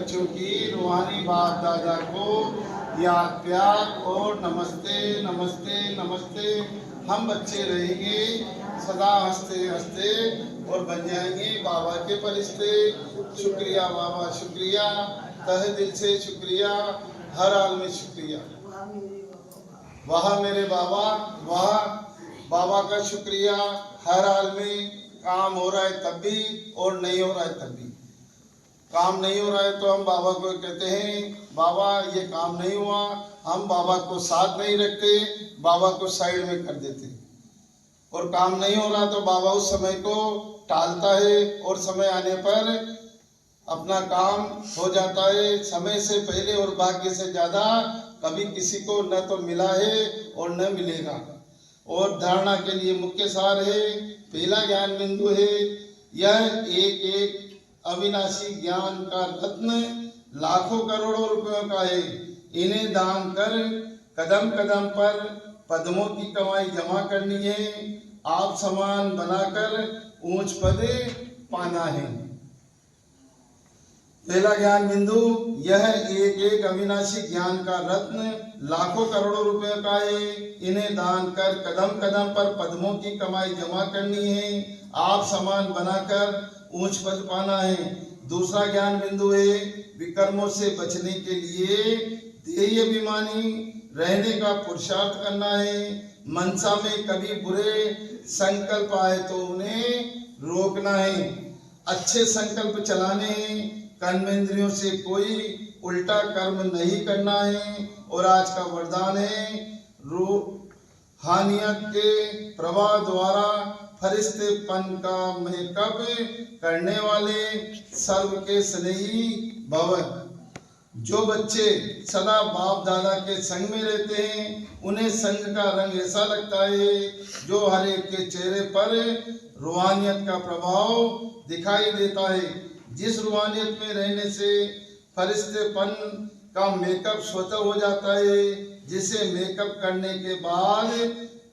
बच्चों की रूहानी बाप दादा को याद प्यार और नमस्ते नमस्ते नमस्ते। हम बच्चे रहेंगे सदा हंसते हंसते और बन जाएंगे बाबा के फरिश्ते। शुक्रिया बाबा शुक्रिया, तहे दिल से शुक्रिया, हर हाल में शुक्रिया। वाह मेरे बाबा वाह, बाबा का शुक्रिया। हर हाल में काम हो रहा है तब भी और नहीं हो रहा है तब भी। काम नहीं हो रहा है तो हम बाबा को कहते हैं बाबा ये काम नहीं हुआ, हम बाबा को साथ नहीं रखते, बाबा को साइड में कर देते। और काम नहीं हो रहा तो बाबा उस समय को टालता है और समय आने पर अपना काम हो जाता है समय से पहले और भाग्य से ज्यादा कभी किसी को न तो मिला है और न मिलेगा। और धारणा के लिए मुख्य सार है, पहला ज्ञान बिंदु है, यह एक एक अविनाशी ज्ञान का रत्न लाखों करोड़ों रुपयों का है। इन्हें दान कर कदम कदम पर पद्मों की कमाई जमा करनी है, आप समान बनाकर ऊंच पद पाना है। पहला ज्ञान बिंदु, यह एक एक अविनाशी ज्ञान का रत्न लाखों करोड़ों रुपयों का है। इन्हें दान कर कदम कदम पर पद्मों की कमाई जमा करनी है, आप समान बनाकर ऊंच पद पाना है। दूसरा ज्ञान बिंदु है, विकर्मों से बचने के लिए ध्येय अभिमानी रहने का पुरुषार्थ करना है। मनसा में कभी बुरे संकल्प आए तो उन्हें रोकना है, अच्छे संकल्प चलाने हैं, कर्मेंद्रियों से कोई उल्टा कर्म नहीं करना है। और आज का वरदान है, रूहानियत के प्रवाह द्वारा फरिश्तेपन का मेकअप करने वाले सर्व के स्नेही भव। जो बच्चे सदा बाप दादा के संग में रहते हैं उन्हें संग का रंग ऐसा लगता है जो हर एक के चेहरे पर रूहानियत का प्रभाव दिखाई देता है। जिस रूहानियत में रहने से फरिश्तेपन का मेकअप स्वतः हो जाता है, जिसे मेकअप करने के बाद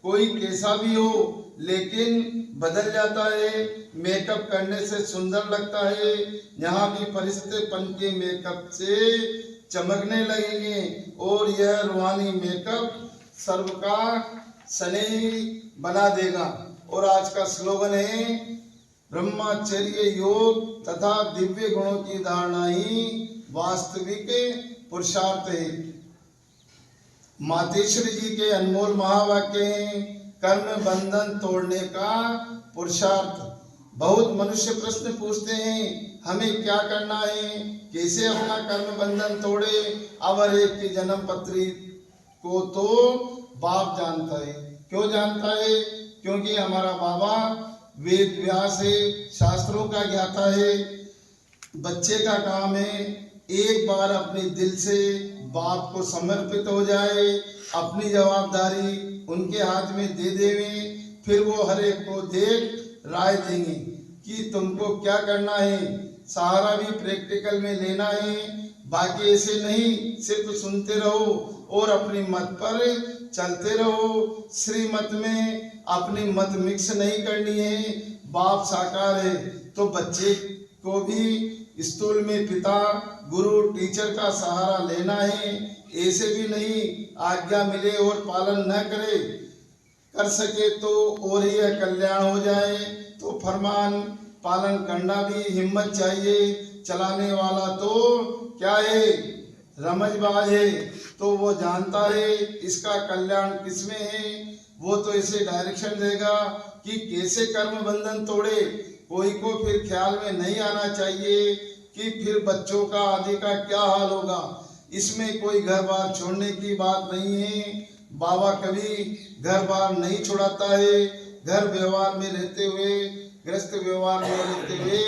कोई कैसा भी हो लेकिन बदल जाता है, मेकअप करने से सुंदर लगता है। यहाँ भी फरिश्तेपन के मेकअप से चमकने लगेंगे और यह रूहानी मेकअप सर्व का स्नेही बना देगा। और आज का स्लोगन है, ब्रह्मचर्य योग तथा दिव्य गुणों की धारणा ही वास्तविक पुरुषार्थ है। मातेश्वरी जी के अनमोल महावाक्य हैं, कर्म बंधन तोड़ने का पुरुषार्थ। बहुत मनुष्य प्रश्न पूछते हैं हमें क्या करना है, कैसे अपना कर्म बंधन तोड़े। अब हर एक की जन्म पत्री को तो बाप जानता है। क्यों जानता है? क्योंकि हमारा बाबा वेद व्यास है, शास्त्रों का ज्ञाता है। बच्चे का काम है एक बार अपने दिल से बाप को समर्पित हो जाए, अपनी जवाबदारी उनके हाथ में दे देवे, फिर वो हर एक को देख राय देंगे कि तुमको क्या करना है। सहारा भी प्रैक्टिकल में लेना है, बाकी ऐसे नहीं सिर्फ सुनते रहो और अपनी मत पर चलते रहो। श्रीमत में अपनी मत मिक्स नहीं करनी है। बाप साकार है तो बच्चे को भी स्कूल में पिता गुरु टीचर का सहारा लेना है। ऐसे भी नहीं आज्ञा मिले और पालन न करे, कर सके तो और यह कल्याण हो जाए। तो फरमान पालन करना भी हिम्मत चाहिए। चलाने वाला तो क्या है, रमजबाज है, तो वो जानता है इसका कल्याण किसमें है। वो तो इसे डायरेक्शन देगा कि कैसे कर्म बंधन तोड़े। कोई को फिर ख्याल में नहीं आना चाहिए कि फिर बच्चों का आदि का क्या हाल होगा। इसमें कोई घर बार छोड़ने की बात नहीं है। बाबा कभी घर बार नहीं छुड़ाता है। घर व्यवहार में रहते हुए, गृहस्थ व्यवहार में रहते हुए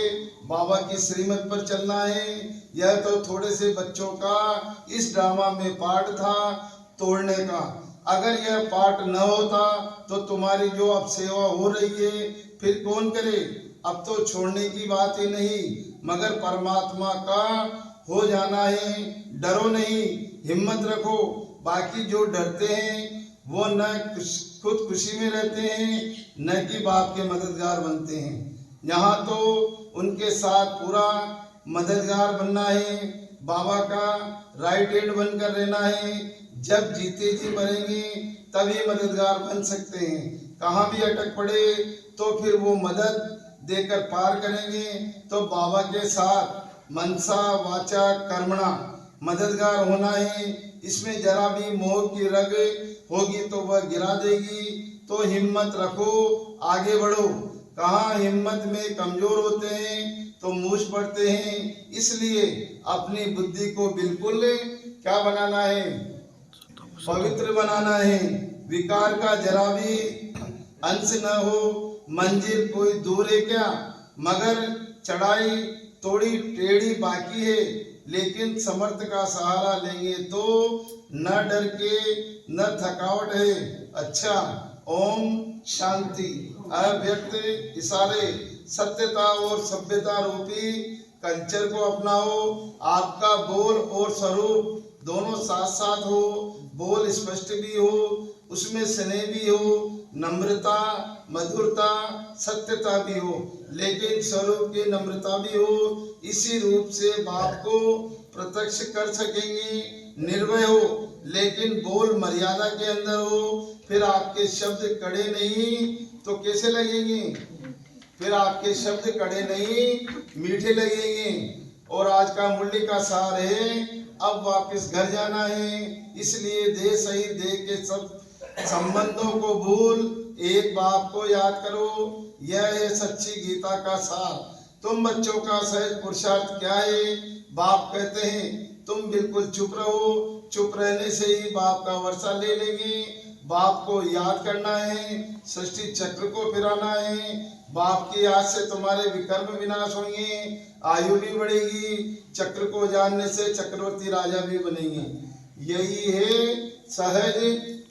बाबा की श्रीमत पर चलना है। यह तो थोड़े से बच्चों का इस ड्रामा में पार्ट था तोड़ने का। अगर यह पार्ट न होता तो तुम्हारी जो अब सेवा हो रही है फिर कौन करे। अब तो छोड़ने की बात ही नहीं मगर परमात्मा का हो जाना है। डरो नहीं, हिम्मत रखो। बाकी जो डरते हैं वो न खुद खुशी में रहते हैं न कि बाप के मददगार बनते हैं। यहाँ तो उनके साथ पूरा मददगार बनना है, बाबा का राइट हैंड बनकर रहना है। जब जीते जी मरेंगे तभी मददगार बन सकते हैं। कहाँ भी अटक पड़े तो फिर वो मदद देकर पार करेंगे। तो बाबा के साथ मनसा वाचा कर्मणा मददगार होना है। इसमें जरा भी मोह की रग होगी तो वह गिरा देगी। तो हिम्मत रखो, आगे बढ़ो। कहाँ हिम्मत में कमजोर होते हैं तो मूछ पड़ते हैं। इसलिए अपनी बुद्धि को बिल्कुल क्या बनाना है, पवित्र बनाना है। विकार का जरा भी अंश न हो। मंजिल कोई दूर है क्या, मगर चढ़ाई थोड़ी टेढ़ी बाकी है। लेकिन समर्थ का सहारा लेंगे तो न डर के न थकावट है। अच्छा, ओम शांति। अव्यक्त इशारे सत्यता और सभ्यता रूपी कल्चर को अपनाओ। आपका बोल और स्वरूप दोनों साथ साथ हो। बोल स्पष्ट भी हो, उसमें स्नेह भी हो, नम्रता, मधुरता, सत्यता भी हो, लेकिन स्वरूप की नम्रता भी हो। इसी रूप से बाप को प्रत्यक्ष कर सकेंगे। निर्भय हो, लेकिन बोल मर्यादा के अंदर हो। फिर आपके शब्द कड़े नहीं तो कैसे लगेंगे, फिर आपके शब्द कड़े नहीं मीठे लगेंगे। और आज का मुरली का सार है, अब वापस घर जाना है। इसलिए देह सहित देह के सब संबंधों को भूल एक बाप को याद करो। यह है सच्ची गीता का सार। तुम बच्चों का सहज पुरुषार्थ क्या है? बाप कहते हैं तुम बिल्कुल चुप रहो। चुप रहने से ही बाप का वर्षा ले लेंगे। बाप को याद करना है, सृष्टि चक्र को फिराना है। बाप की याद से तुम्हारे विकर्म विनाश होंगे, आयु भी बढ़ेगी। चक्र को जानने से चक्रवर्ती राजा भी बनेंगे। यही है सहज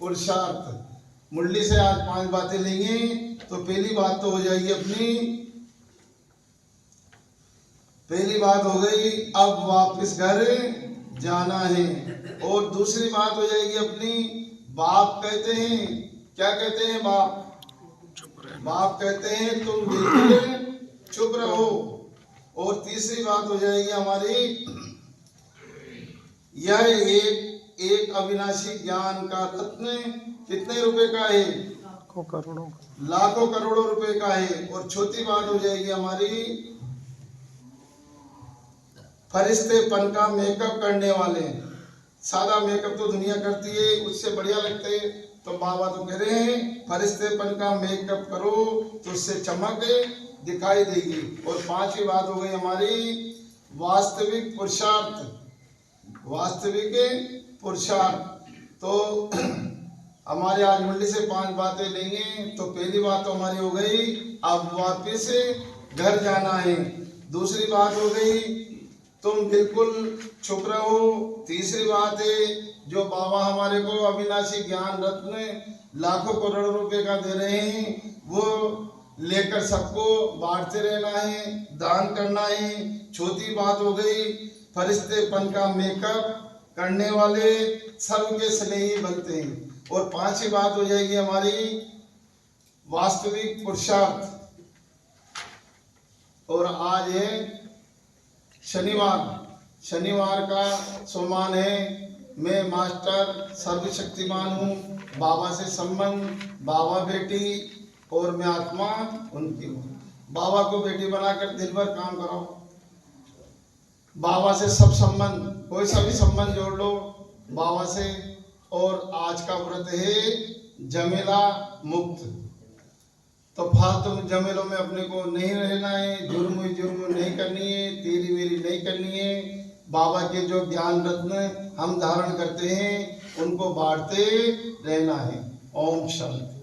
पुरुषार्थ। मुरली से आज 5 बातें लेंगे। तो पहली बात तो हो जाएगी अपनी, पहली बात हो गई अब वापस घर जाना है। और दूसरी बात हो जाएगी अपनी, बाप कहते हैं, क्या कहते हैं बाप? बाप कहते हैं तुम बिल्कुल चुप रहो। और तीसरी बात हो जाएगी हमारी, यह एक अविनाशी ज्ञान का रत्न कितने रुपए का है? लाखों करोड़ों रुपए का है। और चौथी बात हो जाएगी हमारी, फरिश्तेपन का मेकअप करने वाले। सादा मेकअप तो दुनिया करती है, उससे बढ़िया लगते हैं। तो बाबा तो कह रहे हैं फरिश्तेपन का मेकअप करो तो उससे चमक दिखाई देगी। और 5वीं बात हो गई हमारी वास्तविक पुरुषार्थ। वास्तविक पुरुषार्थ तो हमारे आज मुरली से 5 बातें लेंगे। तो पहली बात तो हमारी हो गई अब वापस घर जाना है। दूसरी बात हो गई तुम बिल्कुल चुप रहो। तीसरी बात है जो बाबा हमारे को अविनाशी ज्ञान रत्न लाखों करोड़ों रुपए का दे रहे हैं, वो लेकर सबको बांटते रहना है, दान करना है। चौथी बात हो गई फरिश्तेपन का मेकअप करने वाले सर्व के स्नेही बनते हैं। और 5वीं बात हो जाएगी हमारी वास्तविक पुरुषार्थ। और आज है शनिवार। शनिवार का सोमान है। मैं मास्टर सर्वशक्तिमान हूँ। बाबा से संबंध, बाबा बेटी और मैं आत्मा उनकी हूँ। बाबा को बेटी बनाकर दिन भर काम कराओ। बाबा से सब संबंध, कोई सा भी संबंध जोड़ लो बाबा से। और आज का व्रत है झमेला मुक्त। तो फालतू झमेलों में अपने को नहीं रहना है, जुर्म नहीं करनी है, तेरी मेरी नहीं करनी है। बाबा के जो ज्ञान रत्न हम धारण करते हैं उनको बांटते रहना है। ओम शांति।